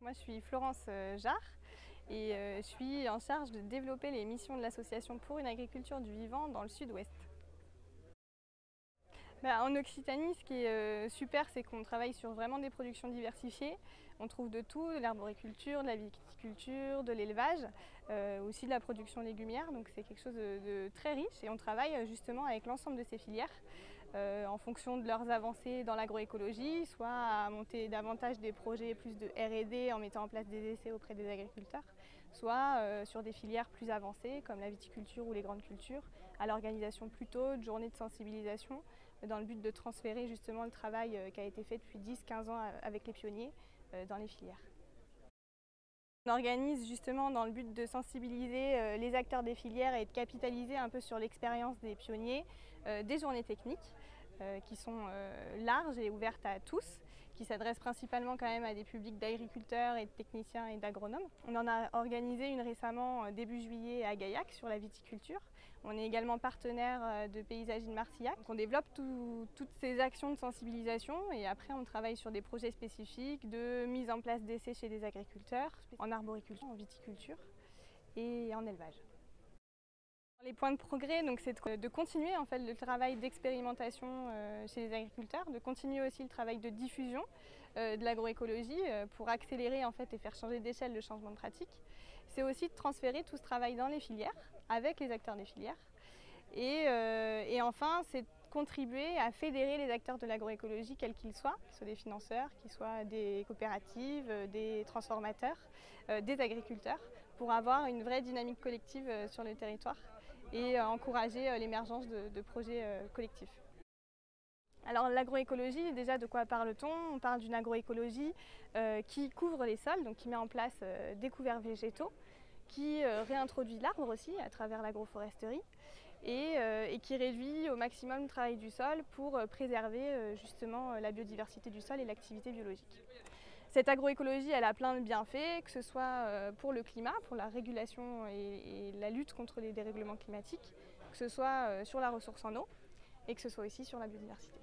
Moi, je suis Florence Jarre et je suis en charge de développer les missions de l'association pour une agriculture du vivant dans le sud-ouest. En Occitanie, ce qui est super, c'est qu'on travaille sur vraiment des productions diversifiées. On trouve de tout, de l'arboriculture, de la viticulture, de l'élevage, aussi de la production légumière. Donc c'est quelque chose de très riche et on travaille justement avec l'ensemble de ces filières en fonction de leurs avancées dans l'agroécologie, soit à monter davantage des projets plus de R&D en mettant en place des essais auprès des agriculteurs, soit sur des filières plus avancées comme la viticulture ou les grandes cultures, à l'organisation plutôt de journées de sensibilisation dans le but de transférer justement le travail qui a été fait depuis 10-15 ans avec les pionniers dans les filières. On organise justement dans le but de sensibiliser les acteurs des filières et de capitaliser un peu sur l'expérience des pionniers des journées techniques qui sont larges et ouvertes à tous, qui s'adressent principalement quand même à des publics d'agriculteurs et de techniciens et d'agronomes. On en a organisé une récemment début juillet à Gaillac sur la viticulture. On est également partenaire de Paysagie de Marcillac. Donc on développe toutes ces actions de sensibilisation et après on travaille sur des projets spécifiques de mise en place d'essais chez des agriculteurs, en arboriculture, en viticulture et en élevage. Les points de progrès, c'est de continuer en fait, le travail d'expérimentation chez les agriculteurs, de continuer aussi le travail de diffusion de l'agroécologie pour accélérer en fait, et faire changer d'échelle le changement de pratique. C'est aussi de transférer tout ce travail dans les filières, avec les acteurs des filières. Et enfin, c'est de contribuer à fédérer les acteurs de l'agroécologie, quels qu'ils soient des financeurs, qu'ils soient des coopératives, des transformateurs, des agriculteurs, pour avoir une vraie dynamique collective sur le territoire et encourager l'émergence de projets collectifs. Alors l'agroécologie, déjà de quoi parle-t-on? On parle d'une agroécologie qui couvre les sols, donc qui met en place des couverts végétaux, qui réintroduit l'arbre aussi à travers l'agroforesterie et qui réduit au maximum le travail du sol pour préserver justement la biodiversité du sol et l'activité biologique. Cette agroécologie, elle a plein de bienfaits, que ce soit pour le climat, pour la régulation et la lutte contre les dérèglements climatiques, que ce soit sur la ressource en eau et que ce soit aussi sur la biodiversité.